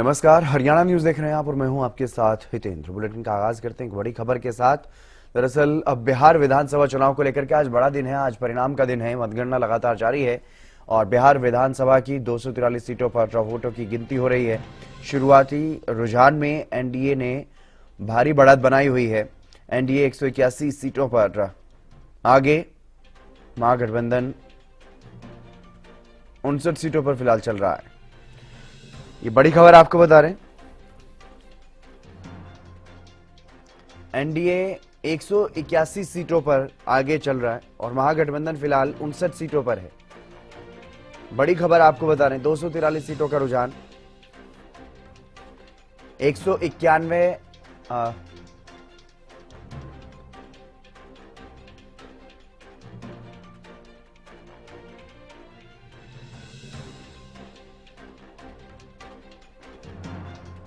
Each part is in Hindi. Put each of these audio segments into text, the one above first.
नमस्कार, हरियाणा न्यूज देख रहे हैं आप और मैं हूं आपके साथ हितेंद्र। बुलेटिन का आगाज करते हैं एक बड़ी खबर के साथ। दरअसल अब बिहार विधानसभा चुनाव को लेकर के आज बड़ा दिन है, आज परिणाम का दिन है। मतगणना लगातार जारी है और बिहार विधानसभा की 243 सीटों पर वोटों की गिनती हो रही है। शुरुआती रुझान में एनडीए ने भारी बढ़त बनाई हुई है। एनडीए 181 सीटों पर आगे, महागठबंधन 59 सीटों पर फिलहाल चल रहा है। ये बड़ी खबर आपको बता रहे हैं, एनडीए 181 सीटों पर आगे चल रहा है और महागठबंधन फिलहाल 59 सीटों पर है। बड़ी खबर आपको बता रहे हैं, 243 सीटों का रुझान, 191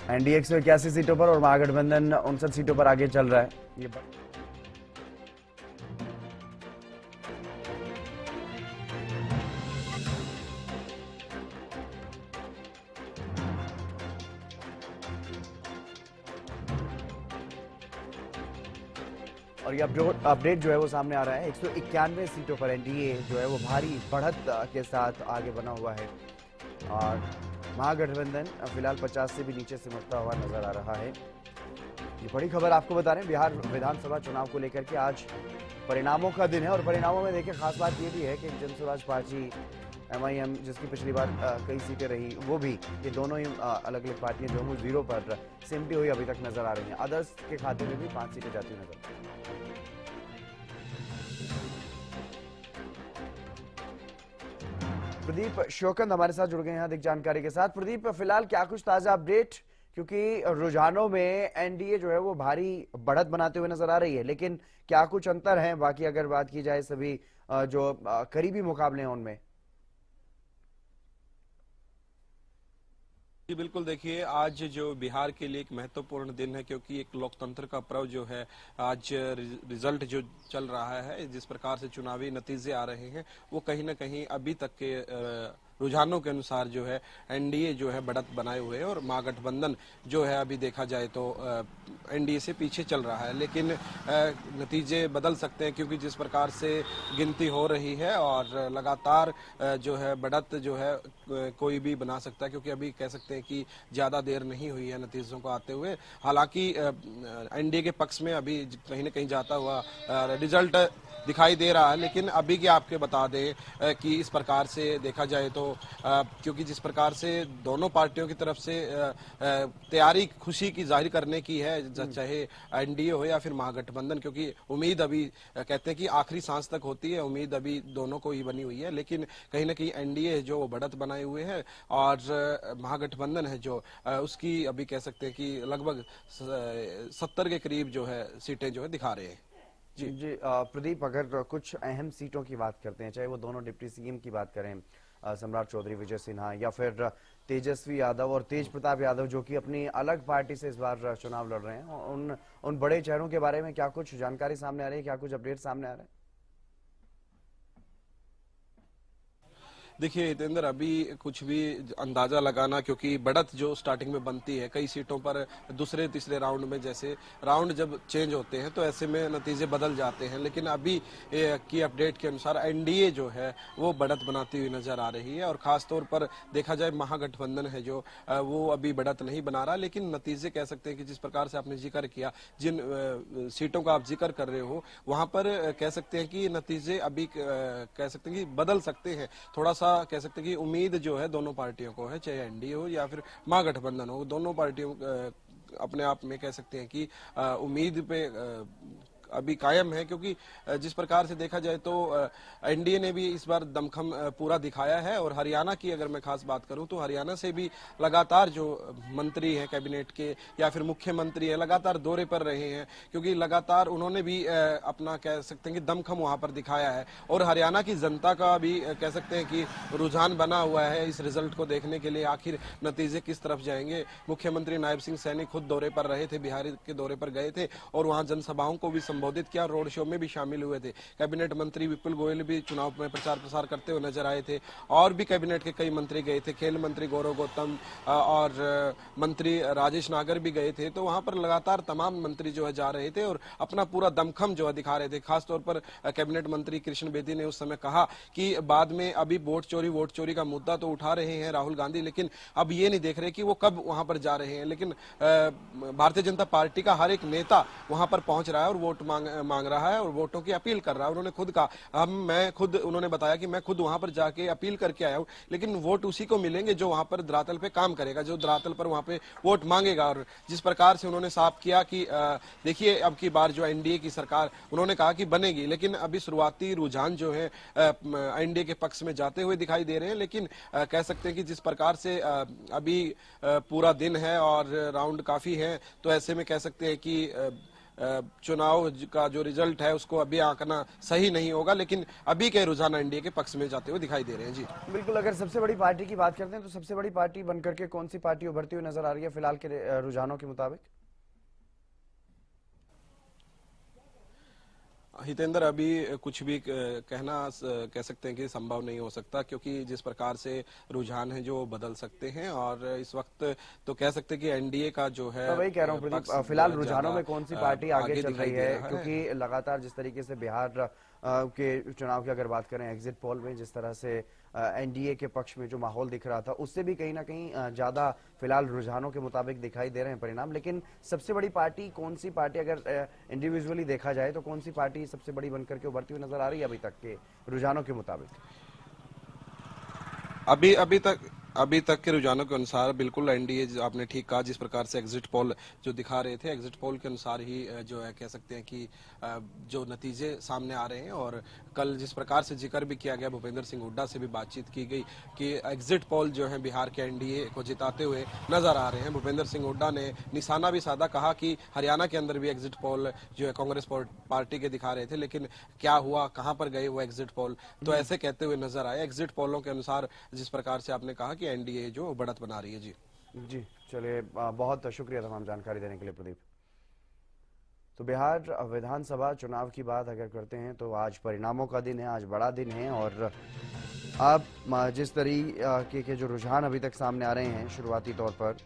एनडीए 181 सीटों पर और महागठबंधन 59 सीटों पर आगे चल रहा है। ये और ये अपडेट जो है वो सामने आ रहा है। 191 सीटों पर एनडीए जो है वो भारी बढ़त के साथ आगे बना हुआ है और महागठबंधन फिलहाल 50 से भी नीचे सिमटता हुआ नजर आ रहा है। ये बड़ी खबर आपको बता रहे हैं, बिहार विधानसभा चुनाव को लेकर के आज परिणामों का दिन है और परिणामों में देखिए खास बात ये भी है कि जनसुराज पार्टी एमआईएम, जिसकी पिछली बार कई सीटें रही, वो भी, ये दोनों ही अलग अलग पार्टियां जो है जीरो पर सिमटी हुई अभी तक नजर आ रही हैं। अदर्स के खाते में भी 5 सीटें जाती नजर आ रही हैं। प्रदीप शोकंद हमारे साथ जुड़ गए हैं अधिक जानकारी के साथ। प्रदीप, फिलहाल क्या कुछ ताजा अपडेट, क्योंकि रुझानों में एनडीए जो है वो भारी बढ़त बनाते हुए नजर आ रही है, लेकिन क्या कुछ अंतर है बाकी अगर बात की जाए सभी जो करीबी मुकाबले हैं उनमें? जी बिल्कुल, देखिए आज जो बिहार के लिए एक महत्वपूर्ण दिन है, क्योंकि एक लोकतंत्र का पर्व जो है, आज रिजल्ट जो चल रहा है, जिस प्रकार से चुनावी नतीजे आ रहे हैं, वो कहीं ना कहीं अभी तक के रुझानों के अनुसार जो है एनडीए जो है बढ़त बनाए हुए है और महागठबंधन जो है अभी देखा जाए तो एनडीए से पीछे चल रहा है। लेकिन नतीजे बदल सकते हैं, क्योंकि जिस प्रकार से गिनती हो रही है और लगातार जो है बढ़त जो है कोई भी बना सकता है, क्योंकि अभी कह सकते हैं कि ज्यादा देर नहीं हुई है नतीजों को आते हुए। हालांकि एनडीए के पक्ष में अभी कहीं न कहीं जाता हुआ रिजल्ट दिखाई दे रहा है, लेकिन अभी की आपके बता दें कि इस प्रकार से देखा जाए तो क्योंकि जिस प्रकार से दोनों पार्टियों की तरफ से तैयारी खुशी की जाहिर करने की है, चाहे एनडीए हो या फिर महागठबंधन, क्योंकि उम्मीद अभी कहते हैं कि आखिरी सांस तक होती है, उम्मीद अभी दोनों को ही बनी हुई है। लेकिन कहीं ना कहीं एनडीए जो वो बढ़त बनाए हुए है और महागठबंधन है जो उसकी अभी कह सकते हैं कि लगभग 70 के करीब जो है सीटें जो है दिखा रहे हैं। जी जी प्रदीप, अगर कुछ अहम सीटों की बात करते हैं, चाहे वो दोनों डिप्टी सीएम की बात करें, सम्राट चौधरी विजय सिन्हा, या फिर तेजस्वी यादव और तेज प्रताप यादव जो कि अपनी अलग पार्टी से इस बार चुनाव लड़ रहे हैं, उन बड़े चेहरों के बारे में क्या कुछ जानकारी सामने आ रही है, क्या कुछ अपडेट सामने आ रहे हैं? देखिए हितेंद्र, अभी कुछ भी अंदाजा लगाना, क्योंकि बढ़त जो स्टार्टिंग में बनती है कई सीटों पर दूसरे तीसरे राउंड में, जैसे राउंड जब चेंज होते हैं तो ऐसे में नतीजे बदल जाते हैं। लेकिन अभी की अपडेट के अनुसार एनडीए जो है वो बढ़त बनाती हुई नजर आ रही है और खासतौर पर देखा जाए महागठबंधन है जो वो अभी बढ़त नहीं बना रहा। लेकिन नतीजे कह सकते हैं कि जिस प्रकार से आपने जिक्र किया, जिन सीटों का आप जिक्र कर रहे हो, वहां पर कह सकते हैं कि नतीजे अभी कह सकते हैं कि बदल सकते हैं। थोड़ा सा कह सकते हैं कि उम्मीद जो है दोनों पार्टियों को है, चाहे एनडीए हो या फिर महागठबंधन हो, दोनों पार्टियों अपने आप में कह सकते हैं कि उम्मीद पे अभी कायम है, क्योंकि जिस प्रकार से देखा जाए तो एनडीए ने भी इस बार दमखम पूरा दिखाया है। और हरियाणा की अगर मैं खास बात करूं तो हरियाणा से भी लगातार जो मंत्री हैं कैबिनेट के या फिर मुख्यमंत्री है, लगातार दौरे पर रहे हैं, क्योंकि लगातार उन्होंने भी अपना कह सकते हैं कि दमखम वहां पर दिखाया है। और हरियाणा की जनता का भी कह सकते हैं कि रुझान बना हुआ है इस रिजल्ट को देखने के लिए, आखिर नतीजे किस तरफ जाएंगे। मुख्यमंत्री नायब सिंह सैनी खुद दौरे पर रहे थे, बिहार के दौरे पर गए थे और वहां जनसभाओं को भी संबोधित किया, रोड शो में भी शामिल हुए थे। कैबिनेट मंत्री विपुल गोयल भी चुनाव में प्रचार प्रसार करते हुए नजर आए थे और भी कैबिनेट के कई मंत्री गए थे, खेल मंत्री गौरव गौतम और मंत्री राजेश नागर भी गए थे। तो वहां पर लगातार तमाम मंत्री जो है जा रहे थे और अपना पूरा दमखम जो है दिखा रहे थे। खासतौर पर कैबिनेट मंत्री कृष्ण बेदी ने उस समय कहा कि बाद में अभी वोट चोरी का मुद्दा तो उठा रहे हैं राहुल गांधी, लेकिन अब ये नहीं देख रहे कि वो कब वहां पर जा रहे हैं। लेकिन भारतीय जनता पार्टी का हर एक नेता वहां पर पहुंच रहा है और वोट मांग रहा है और वोटों की अपील कर रहा है। उन्होंने खुद कहा, उन्होंने बताया कि मैं खुद वहां पर जाके अपील करके आया हूं, लेकिन वोट उसी को मिलेंगे जो वहां पर धरातल पे काम करेगा, जो धरातल पर वहां पे वोट मांगेगा। और जिस प्रकार से उन्होंने साफ किया कि देखिए अब की बार जो एनडीए की सरकार उन्होंने कहा कि बनेगी, लेकिन अभी शुरुआती रुझान जो है एनडीए के पक्ष में जाते हुए दिखाई दे रहे हैं। लेकिन कह सकते हैं कि जिस प्रकार से अभी पूरा दिन है और राउंड काफी है, तो ऐसे में कह सकते हैं कि चुनाव का जो रिजल्ट है उसको अभी आंकना सही नहीं होगा, लेकिन अभी के रुझान एनडीए के पक्ष में जाते हुए दिखाई दे रहे हैं। जी बिल्कुल, अगर सबसे बड़ी पार्टी की बात करते हैं तो सबसे बड़ी पार्टी बनकर के कौन सी पार्टी उभरती हुई नजर आ रही है फिलहाल के रुझानों के मुताबिक? हितेंद्र, अभी कुछ भी कह सकते हैं कि संभव नहीं हो सकता, क्योंकि जिस प्रकार से रुझान है जो बदल सकते हैं और इस वक्त तो कह सकते हैं कि एनडीए का जो है, मैं वही कह रहा हूँ फिलहाल रुझानों में कौन सी पार्टी आगे चल रही है, क्योंकि लगातार जिस तरीके से बिहार के चुनाव की अगर बात करें एग्जिट पोल में जिस तरह से एनडीए के पक्ष में जो माहौल दिख रहा था उससे भी कहीं ना कहीं ज्यादा फिलहाल रुझानों के मुताबिक दिखाई दे रहे हैं परिणाम। लेकिन सबसे बड़ी पार्टी कौन सी पार्टी अगर इंडिविजुअली देखा जाए तो कौन सी पार्टी सबसे बड़ी बनकर के उभरती हुई नजर आ रही है अभी तक के रुझानों के मुताबिक? अभी तक के रुझानों के अनुसार बिल्कुल एनडीए, आपने ठीक कहा, जिस प्रकार से एग्जिट पोल जो दिखा रहे थे, एग्जिट पोल के अनुसार ही जो है कह सकते हैं कि जो नतीजे सामने आ रहे हैं। और कल जिस प्रकार से जिक्र भी किया गया, भूपेंद्र सिंह हुड्डा से भी बातचीत की गई कि एग्जिट पोल जो है बिहार के एनडीए को जिताते हुए नजर आ रहे हैं। भूपेंद्र सिंह हुड्डा ने निशाना भी साधा, कहा कि हरियाणा के अंदर भी एग्जिट पोल जो है कांग्रेस पार्टी के दिखा रहे थे, लेकिन क्या हुआ, कहां पर गए वो एग्जिट पोल, तो ऐसे कहते हुए नजर आए। एग्जिट पोलों के अनुसार जिस प्रकार से आपने कहा कि एनडीए जो बढ़त बना रही है। जी चलिए, बहुत शुक्रिया तमाम जानकारी देने के लिए प्रदीप। तो बिहार विधानसभा चुनाव की बात अगर करते हैं तो आज परिणामों का दिन है, आज बड़ा दिन है और अब जिस तरीके के जो रुझान अभी तक सामने आ रहे हैं शुरुआती तौर पर,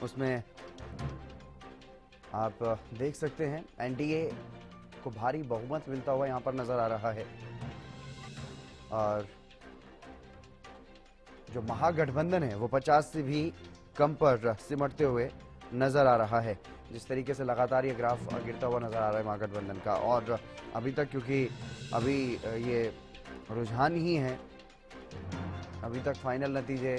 उसमें आप देख सकते हैं एनडीए को भारी बहुमत मिलता हुआ यहां पर नजर आ रहा है और जो महागठबंधन है वो 50 से भी कम पर सिमटते हुए नजर आ रहा है। जिस तरीके से लगातार ये ग्राफ गिरता हुआ नजर आ रहा है महागठबंधन का, और अभी तक क्योंकि अभी ये रुझान ही है, अभी तक फाइनल नतीजे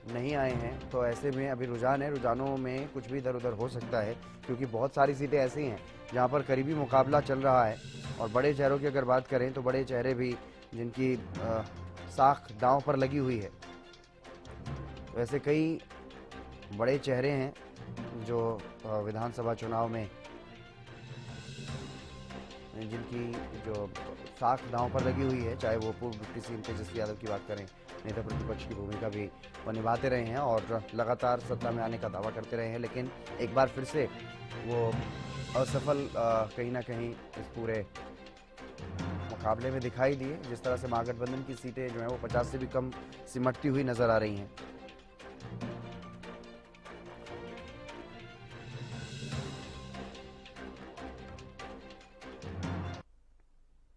नहीं आए हैं, तो ऐसे में अभी रुझान है, रुझानों में कुछ भी इधर उधर हो सकता है क्योंकि बहुत सारी सीटें ऐसी हैं जहां पर करीबी मुकाबला चल रहा है। और बड़े चेहरों की अगर बात करें तो बड़े चेहरे भी जिनकी साख दांव पर लगी हुई है, वैसे कई बड़े चेहरे हैं जो विधानसभा चुनाव में जिनकी जो साख दांव पर लगी हुई है, चाहे वो पूर्व डिप्टी सीएम तेजस्वी यादव की बात करें, नेता प्रतिपक्ष की भूमिका भी वो निभाते रहे हैं और लगातार सत्ता में आने का दावा करते रहे हैं, लेकिन एक बार फिर से वो असफल कहीं ना कहीं इस पूरे मुकाबले में दिखाई दिए। जिस तरह से महागठबंधन की सीटें जो है वो 50 से भी कम सिमटती हुई नजर आ रही हैं।